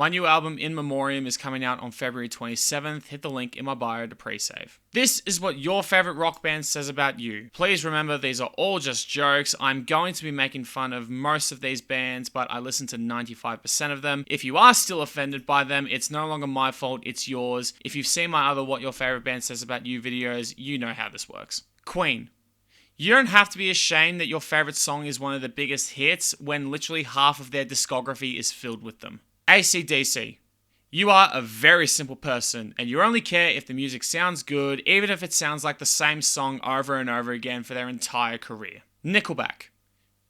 My new album, In Memoriam, is coming out on February 27th. Hit the link in my bio to pre-save. This is what your favorite rock band says about you. Please remember, these are all just jokes. I'm going to be making fun of most of these bands, but I listen to 95% of them. If you are still offended by them, it's no longer my fault, it's yours. If you've seen my other What Your Favorite Band Says About You videos, you know how this works. Queen. You don't have to be ashamed that your favorite song is one of the biggest hits when literally half of their discography is filled with them. AC/DC. You are a very simple person, and you only care if the music sounds good, even if it sounds like the same song over and over again for their entire career. Nickelback.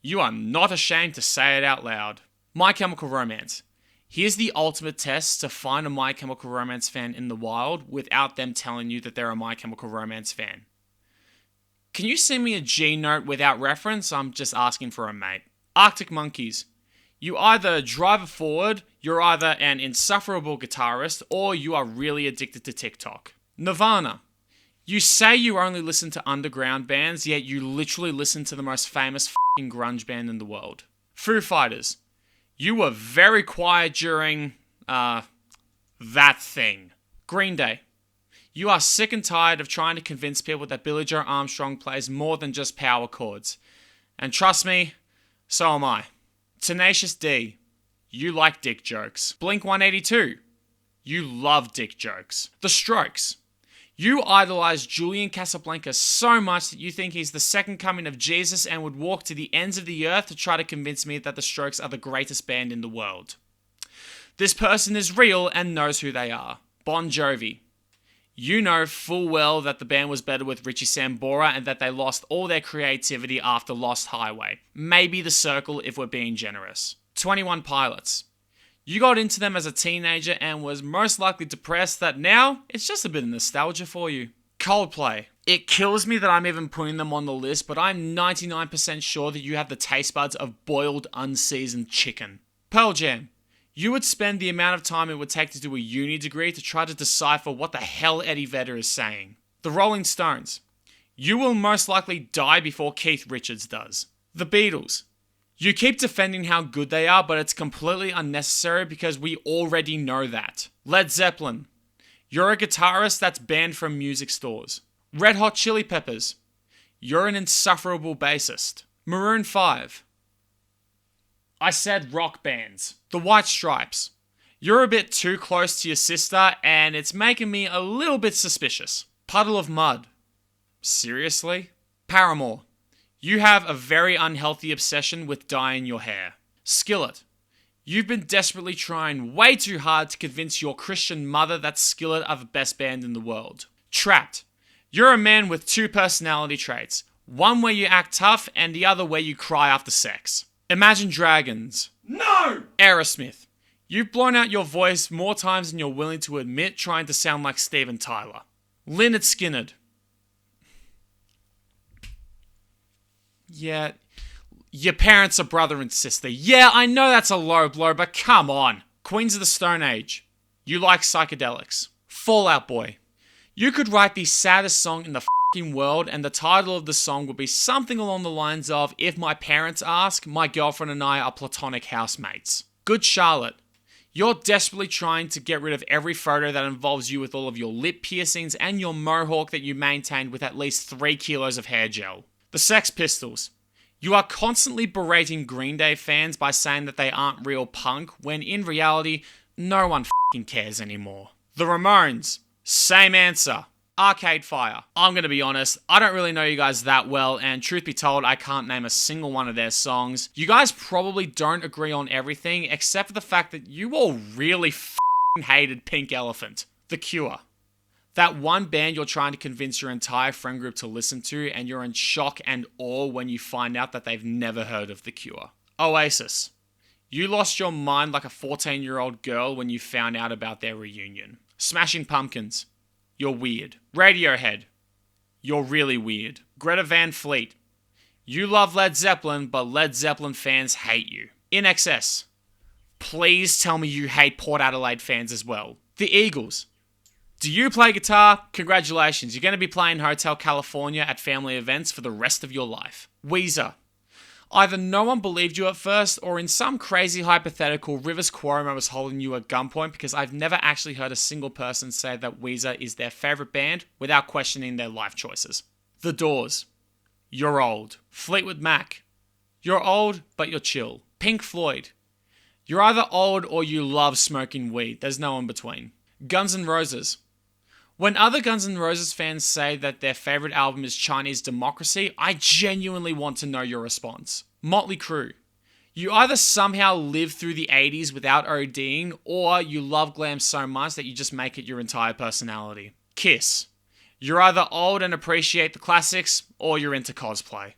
You are not ashamed to say it out loud. My Chemical Romance. Here's the ultimate test to find a My Chemical Romance fan in the wild without them telling you that they're a My Chemical Romance fan. Can you send me a G note without reference? I'm just asking for a mate. Arctic Monkeys. You either drive it forward, you're either an insufferable guitarist, or you are really addicted to TikTok. Nirvana. You say you only listen to underground bands, yet you literally listen to the most famous f***ing grunge band in the world. Foo Fighters. You were very quiet during, that thing. Green Day. You are sick and tired of trying to convince people that Billie Joe Armstrong plays more than just power chords. And trust me, so am I. Tenacious D. You like dick jokes. Blink-182. You love dick jokes. The Strokes. You idolize Julian Casablancas so much that you think he's the second coming of Jesus and would walk to the ends of the earth to try to convince me that the Strokes are the greatest band in the world. This person is real and knows who they are. Bon Jovi. You know full well that the band was better with Richie Sambora and that they lost all their creativity after Lost Highway. Maybe The Circle if we're being generous. 21 Pilots. You got into them as a teenager and was most likely depressed that now it's just a bit of nostalgia for you. Coldplay. It kills me that I'm even putting them on the list, but I'm 99% sure that you have the taste buds of boiled, unseasoned chicken. Pearl Jam. You would spend the amount of time it would take to do a uni degree to try to decipher what the hell Eddie Vedder is saying. The Rolling Stones. You will most likely die before Keith Richards does. The Beatles. You keep defending how good they are, but it's completely unnecessary because we already know that. Led Zeppelin. You're a guitarist that's banned from music stores. Red Hot Chili Peppers. You're an insufferable bassist. Maroon 5. I said rock bands. The White Stripes. You're a bit too close to your sister and it's making me a little bit suspicious. Puddle of Mud. Seriously? Paramore. You have a very unhealthy obsession with dyeing your hair. Skillet. You've been desperately trying way too hard to convince your Christian mother that Skillet are the best band in the world. Trapped. You're a man with two personality traits. One where you act tough and the other where you cry after sex. Imagine Dragons. No! Aerosmith. You've blown out your voice more times than you're willing to admit trying to sound like Steven Tyler. Lynyrd Skynyrd. Yeah, your parents are brother and sister. Yeah, I know that's a low blow, but come on. Queens of the Stone Age. You like psychedelics. Fall Out Boy. You could write the saddest song in the f***ing world and the title of the song would be something along the lines of, if my parents ask, my girlfriend and I are platonic housemates. Good Charlotte. You're desperately trying to get rid of every photo that involves you with all of your lip piercings and your mohawk that you maintained with at least 3 kilos of hair gel. The Sex Pistols. You are constantly berating Green Day fans by saying that they aren't real punk, when in reality, no one f***ing cares anymore. The Ramones. Same answer. Arcade Fire. I'm going to be honest, I don't really know you guys that well, and truth be told, I can't name a single one of their songs. You guys probably don't agree on everything, except for the fact that you all really f***ing hated Pink Elephant. The Cure. That one band you're trying to convince your entire friend group to listen to, and you're in shock and awe when you find out that they've never heard of The Cure. Oasis. You lost your mind like a 14-year-old girl when you found out about their reunion. Smashing Pumpkins. You're weird. Radiohead. You're really weird. Greta Van Fleet. You love Led Zeppelin, but Led Zeppelin fans hate you. INXS. Please tell me you hate Port Adelaide fans as well. The Eagles. Do you play guitar? Congratulations, you're going to be playing Hotel California at family events for the rest of your life. Weezer. Either no one believed you at first, or in some crazy hypothetical, Rivers Cuomo was holding you at gunpoint, because I've never actually heard a single person say that Weezer is their favourite band without questioning their life choices. The Doors. You're old. Fleetwood Mac. You're old, but you're chill. Pink Floyd. You're either old or you love smoking weed. There's no in between. Guns N' Roses. When other Guns N' Roses fans say that their favourite album is Chinese Democracy, I genuinely want to know your response. Motley Crue. You either somehow lived through the 80s without ODing, or you love glam so much that you just make it your entire personality. Kiss. You're either old and appreciate the classics, or you're into cosplay.